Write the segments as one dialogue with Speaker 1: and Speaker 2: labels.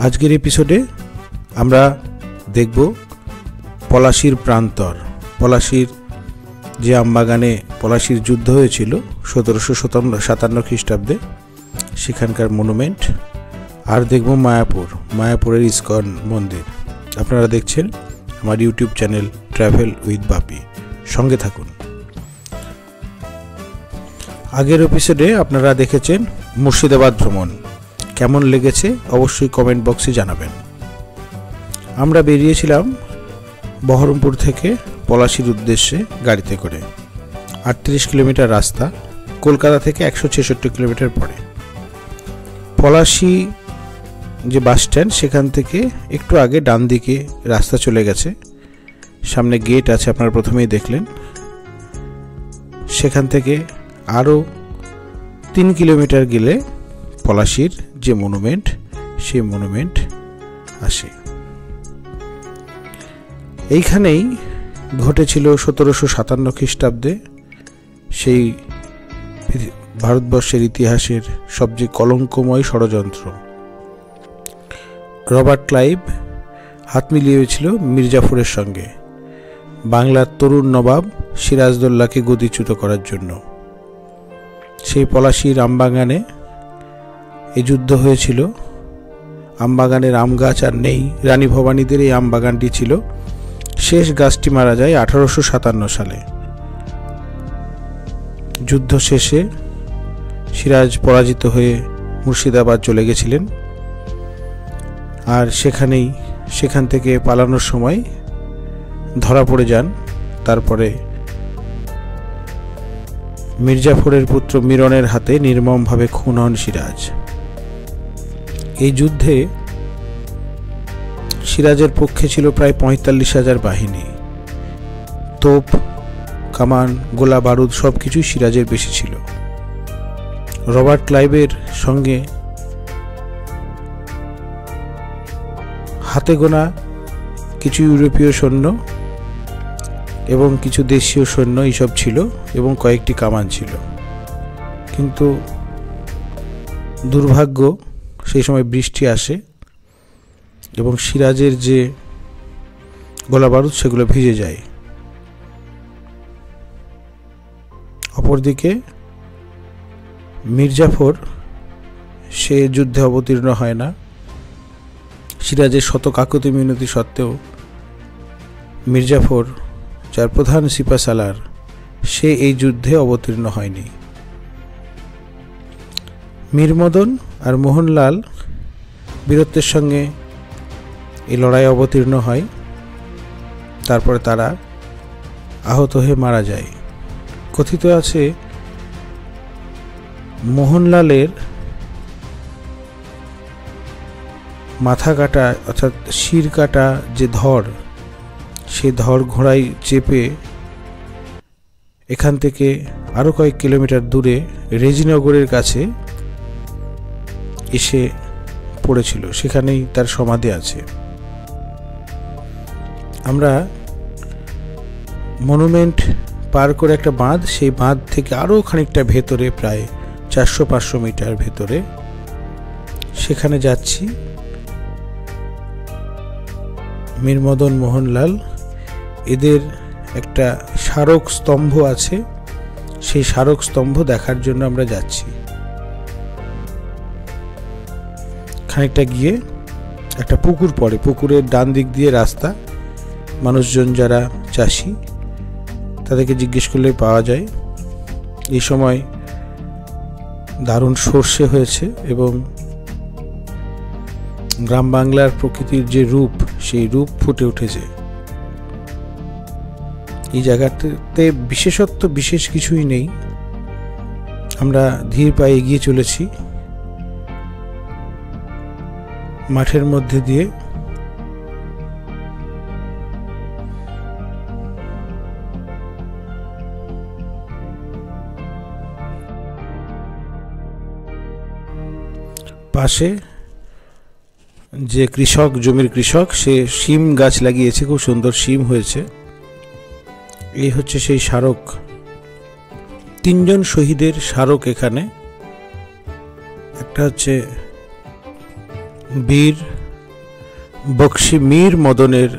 Speaker 1: আজকের এপিসোডে আমরা দেখব পলাশীর প্রান্তর। পলাশীর যে আমবাগানে পলাশীর যুদ্ধ হয়েছিল 1757 খ্রিস্টাব্দে, সেখানকার মনুমেন্ট। আর দেখব মায়াপুরের ইস্কন মন্দির। আপনারা দেখছেন আমার ইউটিউব চ্যানেল ট্রাভেল উইথ বাপি, সঙ্গে থাকুন। আগের এপিসোডে আপনারা দেখেছেন মুর্শিদাবাদ ভ্রমণ। কেমন লেগেছে অবশ্যই কমেন্ট বক্সে জানাবেন। আমরা বেরিয়েছিলাম বহরমপুর থেকে পলাশীর উদ্দেশ্যে গাড়িতে করে। 38 কিলোমিটার রাস্তা, কলকাতা থেকে 166 কিলোমিটার পরে। পলাশী যে বাস স্ট্যান্ড, সেখান থেকে একটু আগে ডান দিকে রাস্তা চলে গেছে, সামনে গেট আছে, আপনারা প্রথমেই দেখলেন। সেখান থেকে আরও 3 কিলোমিটার গেলে পলাশীর যে মনুমেন্ট, সেই মনুমেন্ট আসে। এইখানেই ঘটেছিল 1757 খ্রিস্টাব্দে সেই ভারতবর্ষের ইতিহাসের সবচেয়ে কলঙ্কময় ষড়যন্ত্র। রবার্ট ক্লাইভ হাত মিলিয়েছিল মির্জাফরের সঙ্গে বাংলার তরুণ নবাব সিরাজদৌল্লাকে গদিচ্যুত করার জন্য। সেই পলাশীর আমবাগানে এই যুদ্ধ হয়েছিল। আমবাগানের আম গাছ আর নেই। রানী ভবানীদের এই আমবাগানটি ছিল। শেষ গাছটি মারা যায় 1857 সালে। যুদ্ধ শেষে সিরাজ পরাজিত হয়ে মুর্শিদাবাদ চলে গেছিলেন। আর সেখান থেকে পালানোর সময় ধরা পড়ে যান। তারপরে মির্জাফরের পুত্র মিরনের হাতে নির্মমভাবে খুন হন সিরাজ। এই যুদ্ধে সিরাজের পক্ষে ছিল প্রায় 45,000 বাহিনী। তোপ, কামান, গোলা বারুদ সবকিছুই সিরাজের বেশি ছিল। রবার্ট ক্লাইভের সঙ্গে হাতে গোনা কিছু ইউরোপীয় সৈন্য এবং কিছু দেশীয় সৈন্য এইসব ছিল, এবং কয়েকটি কামান ছিল। কিন্তু দুর্ভাগ্য, সেই সময় বৃষ্টি আসে এবং সিরাজের যে গোলা বারুদ সেগুলো ভিজে যায়। অপরদিকে মির্জাফর সে যুদ্ধে অবতীর্ণ হয় না। সিরাজের শত কাকুতি মিনতি সত্ত্বেও মির্জাফর, যার প্রধান সিপা সালার, সে এই যুদ্ধে অবতীর্ণ হয়নি। মীরমদন আর মোহনলাল বীরত্বের সঙ্গে এই লড়াইয়ে অবতীর্ণ হয়। তারপরে তারা আহত হয়ে মারা যায়। কথিত আছে মোহনলালের মাথা কাটা, অর্থাৎ শির কাটা যে ধর, সে ধর ঘোড়ায় চেপে এখান থেকে আরও কয়েক কিলোমিটার দূরে রেজিনগরের কাছে এসে পড়েছিল। সেখানেই তার সমাধি আছে। আমরা মনুমেন্ট পার করে একটা বাঁধ, সেই বাঁধ থেকে আরও খানিকটা ভেতরে, প্রায় 400-500 মিটার ভেতরে, সেখানে যাচ্ছি। মীরমদন, মোহনলাল, এদের একটা স্মারক স্তম্ভ আছে। সেই স্মারক স্তম্ভ দেখার জন্য আমরা যাচ্ছি। খানিকটা গিয়ে একটা পুকুর পড়ে। পুকুরের ডান দিক দিয়ে রাস্তা। মানুষজন যারা চাষি, তাদেরকে জিজ্ঞেস করলে পাওয়া যায়। এই সময় দারুণ সর্ষে হয়েছে এবং গ্রাম বাংলার প্রকৃতির যে রূপ, সেই রূপ ফুটে উঠেছে। এই জায়গাটাতে বিশেষত্ব বিশেষ কিছুই নেই। আমরা ধীর পায়ে এগিয়ে চলেছি মাঠের মধ্যে দিয়ে। পাশে যে কৃষক, জমির কৃষক, সে শিম গাছ লাগিয়েছে, খুব সুন্দর শিম হয়েছে। এই হচ্ছে সেই স্মারক। 3 জন শহীদের স্মারক এখানে। একটা হচ্ছে বীর বক্সি মীর মদনের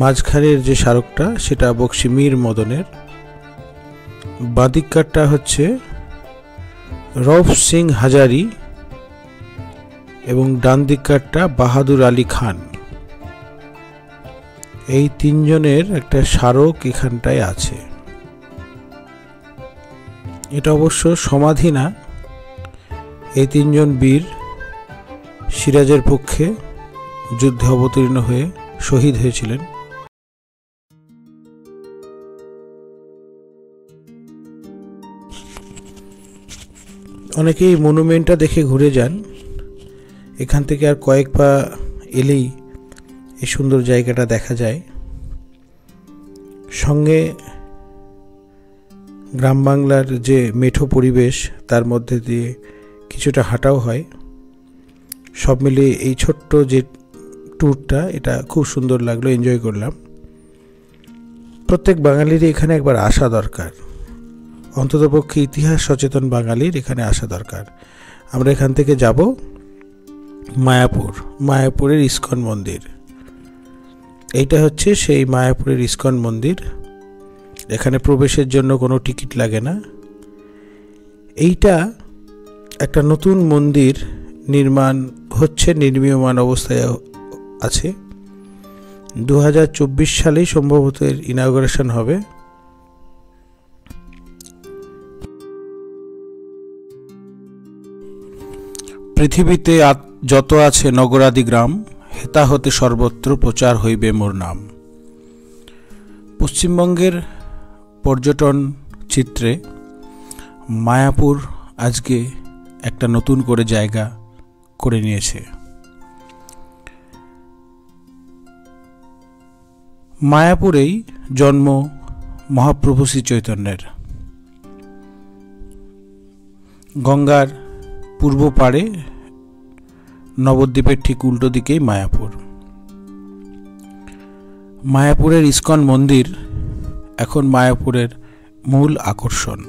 Speaker 1: মাঝখানের যে স্মারকটা সেটা বক্সি মীর মদনের, বাঁদিকটা হচ্ছে রউফ সিং হাজারি এবং ডান দিকটা বাহাদুর আলী খান। এই তিনজনের একটা স্মারক এখানটায় আছে। এটা অবশ্য সমাধি না, এই তিনজন বীর সিরাজের পক্ষে যুদ্ধে অবতীর্ণ হয়ে শহীদ হয়েছিলেন। অনেকেই মনুমেন্টটা দেখে ঘুরে যান, এখান থেকে আর কয়েক পা এলেই এই সুন্দর জায়গাটা দেখা যায়। সঙ্গে গ্রাম বাংলার যে মেঠো পরিবেশ তার মধ্যে দিয়ে কিছুটা হাঁটাও হয়। সব মিলিয়ে এই ছোট্ট যে ট্যুরটা এটা খুব সুন্দর লাগলো, এনজয় করলাম। প্রত্যেক বাঙালিরই এখানে একবার আসা দরকার, অন্ততপক্ষে ইতিহাস সচেতন বাঙালির এখানে আসা দরকার। আমরা এখান থেকে যাব মায়াপুরের ইস্কন মন্দির। এইটা হচ্ছে সেই মায়াপুরের ইস্কন মন্দির। এখানে প্রবেশের জন্য কোনো টিকিট লাগে না। এইটা একটা নতুন মন্দির নির্মাণ হচ্ছে, নির্মীয়মান অবস্থায় আছে। 2024 সালেই সম্ভবত এর ইনঅগ্রেশন হবে। পৃথিবীতে যত আছে নগরাদি গ্রাম, হেতা হতে সর্বত্র প্রচার হইবে মোর নাম। পশ্চিমবঙ্গের পর্যটন চিত্রে মায়াপুর আজকে একটা নতুন করে জায়গা করে নিয়েছে। মায়াপুরেই জন্ম মহাপ্রভু শ্রী চৈতন্যের। গঙ্গার পূর্ব পাড়ে নবদ্বীপের ঠিক উল্টো দিকেই মায়াপুর। মায়াপুরের ইস্কন মন্দির এখন মায়াপুরের মূল আকর্ষণ।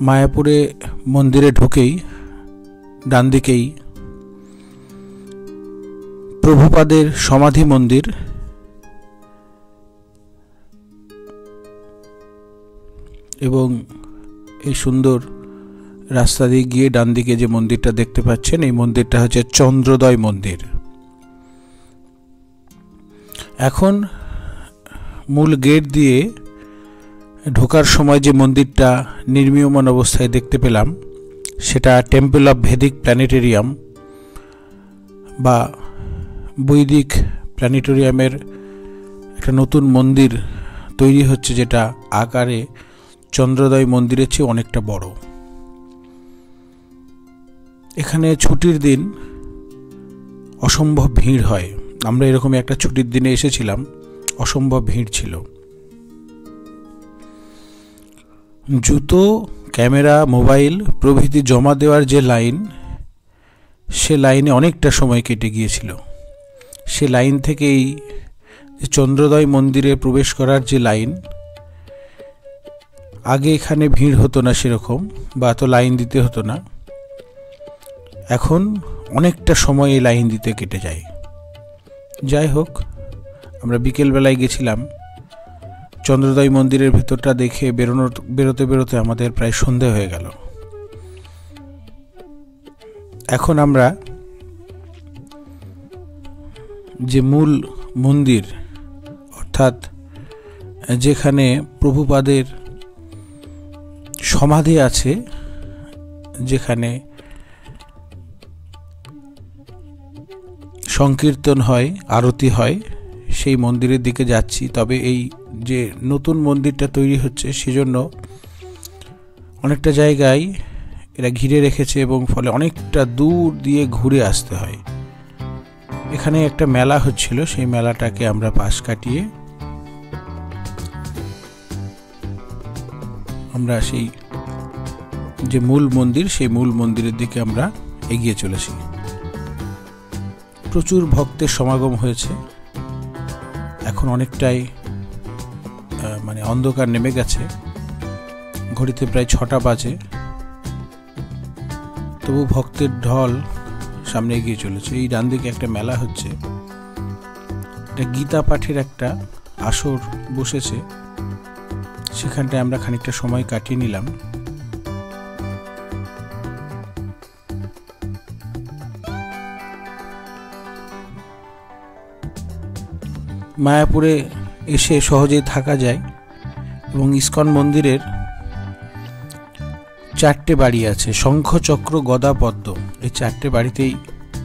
Speaker 1: মায়াপুরে মন্দিরে ঢুকেই ডান দিকেই প্রভুপাদের সমাধি মন্দির এবং এই সুন্দর রাস্তা দিয়ে গিয়ে ডান দিকে যে মন্দিরটা দেখতে পাচ্ছেন, এই মন্দিরটা হচ্ছে চন্দ্রোদয় মন্দির। এখন মূল গেট দিয়ে ঢোকার সময় যে মন্দিরটা নির্মীয়মান অবস্থায় দেখতে পেলাম সেটা টেম্পল অফ ভেদিক প্ল্যানেটেরিয়াম বা বৈদিক প্ল্যানেটেরিয়ামের একটা নতুন মন্দির তৈরি হচ্ছে, যেটা আকারে চন্দ্রোদয় মন্দিরের চেয়ে অনেকটা বড়। এখানে ছুটির দিন অসম্ভব ভিড় হয়। আমরা এরকম একটা ছুটির দিনে এসেছিলাম, অসম্ভব ভিড় ছিল। জুতো, ক্যামেরা, মোবাইল প্রভৃতি জমা দেওয়ার যে লাইন, সে লাইনে অনেকটা সময় কেটে গিয়েছিল। সে লাইন থেকেই চন্দ্রোদয় মন্দিরে প্রবেশ করার যে লাইন, আগে এখানে ভিড় হতো না সেরকম, বা এত লাইন দিতে হতো না। এখন অনেকটা সময় এই লাইন দিতে কেটে যায়। যাই হোক, আমরা বিকেলবেলায় গেছিলাম। চন্দ্রোদয় মন্দিরের ভেতরটা দেখে বেরোতে বেরোতে আমাদের প্রায় সন্ধে হয়ে গেল। এখন আমরা যে মূল মন্দির, অর্থাৎ যেখানে প্রভুপাদের সমাধি আছে, যেখানে সংকীর্তন হয়, আরতি হয়, সেই মন্দিরের দিকে যাচ্ছি। তবে এই যে নতুন মন্দিরটা তৈরি হচ্ছে সেজন্য অনেকটা জায়গায় এরা ঘিরে রেখেছে এবং ফলে অনেকটা দূর দিয়ে ঘুরে আসতে হয়। এখানে একটা মেলা হচ্ছিল, সেই মেলাটাকে আমরা পাশ কাটিয়ে আমরা সেই যে মূল মন্দির, সেই মূল মন্দিরের দিকে আমরা এগিয়ে চলেছি। প্রচুর ভক্তের সমাগম হয়েছে। এখন অনেকটাই অন্ধকার নেমে গেছে, ঘড়িতে প্রায় 6টা বাজে। তবু ভক্তের ঢল সামনে এগিয়ে চলেছে। এই ডান দিকে একটা মেলা হচ্ছে, এটা গীতা পাঠের একটা আসর বসেছে, সেখানটায় আমরা খানিকটা সময় কাটিয়ে নিলাম। মায়াপুরে এসে সহজেই থাকা যায় এবং ইস্কন মন্দিরের 4টে বাড়ি আছে, শঙ্খ চক্র গদা পদ্ম, এই 4টে বাড়িতেই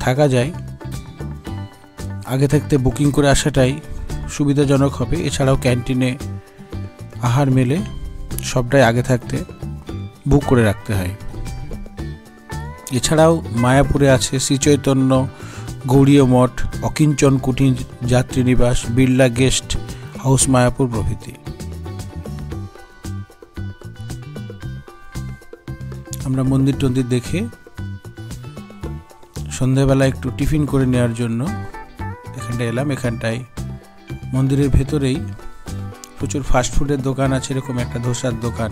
Speaker 1: থাকা যায়। আগে থাকতে বুকিং করে আসাটাই সুবিধাজনক হবে। এছাড়াও ক্যান্টিনে আহার মেলে, সবটাই আগে থাকতে বুক করে রাখতে হয়। এছাড়াও মায়াপুরে আছে শ্রীচৈতন্য গৌড়ীয় মঠ, অকিঞ্চন কুটির যাত্রীনিবাস, বিড়লা গেস্ট হাউস মায়াপুর প্রভৃতি। আমরা মন্দির টন্দির দেখে সন্ধ্যাবেলা একটু টিফিন করে নেওয়ার জন্য এখানটায় এলাম। এখানটায় মন্দিরের ভেতরেই প্রচুর ফাস্টফুডের দোকান আছে, এরকম একটা ধোসার দোকান,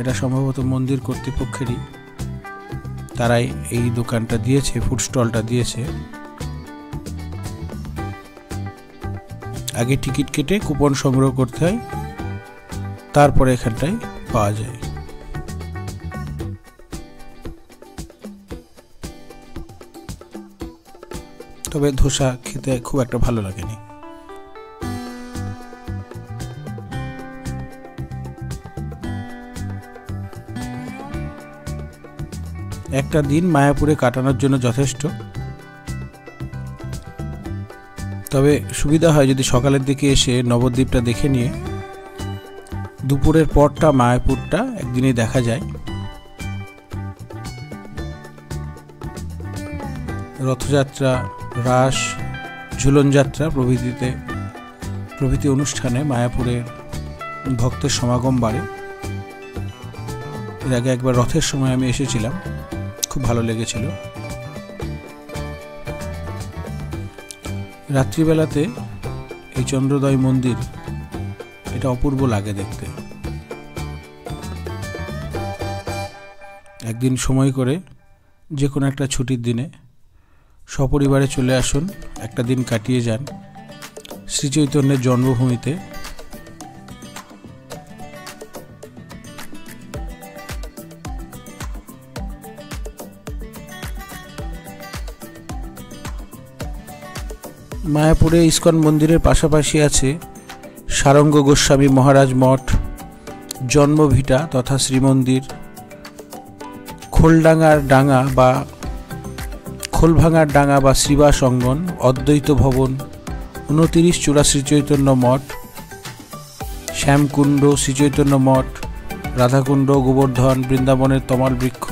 Speaker 1: এটা সম্ভবত মন্দির কর্তৃপক্ষেরই, তারাই এই দোকানটা দিয়েছে, ফুড স্টলটা দিয়েছে। আগে টিকিট কেটে কুপন সংগ্রহ করতে হয়, তারপরে এখানটায় পাওয়া যায়। তবে ধোসা খেতে খুব একটা ভালো লাগেনি। একটা দিন মায়াপুরে কাটানোর জন্য যথেষ্ট। তবে সুবিধা হয় যদি সকালের দিকে এসে নবদ্বীপটা দেখে নিয়ে দুপুরের পরটা মায়াপুরটা একদিনেই দেখা যায়। রথযাত্রা, রাস, ঝুলন যাত্রা প্রভৃতি অনুষ্ঠানে মায়াপুরের ভক্তের সমাগম বাড়ে। এর আগে একবার রথের সময় আমি এসেছিলাম, খুব ভালো লেগেছিল। রাত্রিবেলাতে এই চন্দ্রোদয় মন্দির, এটা অপূর্ব লাগে দেখতে। একদিন সময় করে যে কোনো একটা ছুটির দিনে সপরিবারে চলে আসুন, একটা দিন কাটিয়ে যান শ্রীচৈতন্যের জন্মভূমিতে। মায়াপুরে ইস্কন মন্দিরের পাশাপাশি আছে সারঙ্গ গোস্বামী মহারাজ মঠ, জন্মভিটা তথা শ্রীমন্দির, খোলভাঙার ডাঙ্গা বা শ্রীবাস অঙ্গন, অদ্বৈত ভবন, 29 চূড়া শ্রীচৈতন্য মঠ, শ্যামকুণ্ড শ্রীচৈতন্য মঠ, রাধাকুণ্ড, গোবর্ধন, বৃন্দাবনের তমাল বৃক্ষ,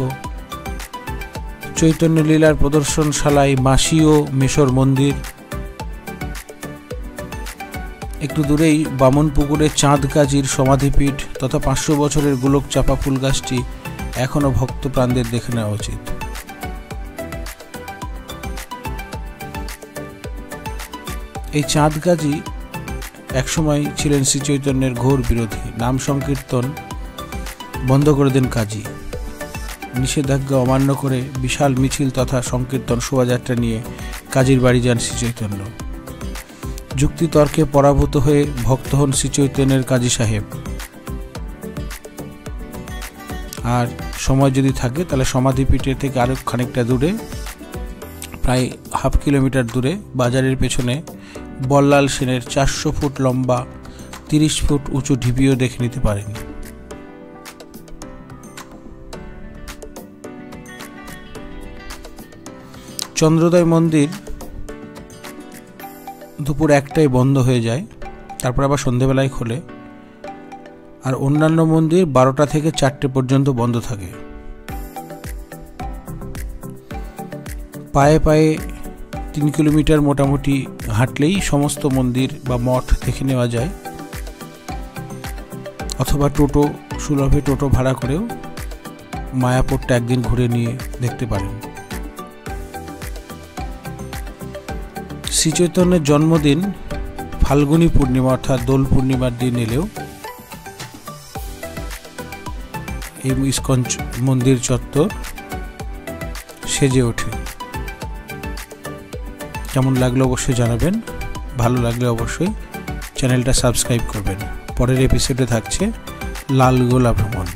Speaker 1: চৈতন্য লীলার প্রদর্শনশালায় মাসি ও মেশর মন্দির। একটু দূরেই বামনপুকুরে চাঁদ কাজীর সমাধিপীঠ তথা 500 বছরের গোলক চাপা ফুল গাছটি এখনো ভক্ত প্রাণদের দেখে নেওয়া উচিত। এই চাঁদ কাজী একসময় ছিলেন শ্রীচৈতন্যের ঘোর বিরোধী, নাম সংকীর্তন বন্ধ করে দেন কাজী। নিষেধাজ্ঞা অমান্য করে বিশাল মিছিল তথা সংকীর্তন শোভাযাত্রা নিয়ে কাজীর বাড়ি যান শ্রীচৈতন্য। যুক্তিতর্কে পরাভূত হয়ে ভক্ত হন শ্রীচৈতন্যের কাজী সাহেব। আর সময় যদি থাকে তাহলে সমাধিপীঠের থেকে আরো খানিকটা দূরে, প্রায় হাফ কিলোমিটার দূরে, বাজারের পেছনে বল্লাল সেনের 400 ফুট লম্বা 30 ফুট উঁচু ঢিপিও দেখে নিতে পারেন। চন্দ্রোদয় মন্দির দুপুর 1টায় বন্ধ হয়ে যায়, তারপর আবার সন্ধেবেলায় খোলে। আর অন্যান্য মন্দির 12টা থেকে 4টে পর্যন্ত বন্ধ থাকে। পায়ে পায়ে 3 কিলোমিটার মোটামুটি হাঁটলেই সমস্ত মন্দির বা মঠ দেখে নেওয়া যায়, অথবা সুলভে টোটো ভাড়া করেও মায়াপুরটা একদিন ঘুরে নিয়ে দেখতে পারেন। শ্রীচৈতন্যের জন্মদিন ফাল্গুনী পূর্ণিমা অর্থাৎ দোল পূর্ণিমার দিন এলেও এই ইস্কন মন্দির চত্বর সেজে ওঠে। কেমন লাগলো অবশ্যই জানাবেন, ভালো লাগলে অবশ্যই চ্যানেলটা সাবস্ক্রাইব করবেন। পরের এপিসোডে থাকছে লালগোলা ভ্রমণ।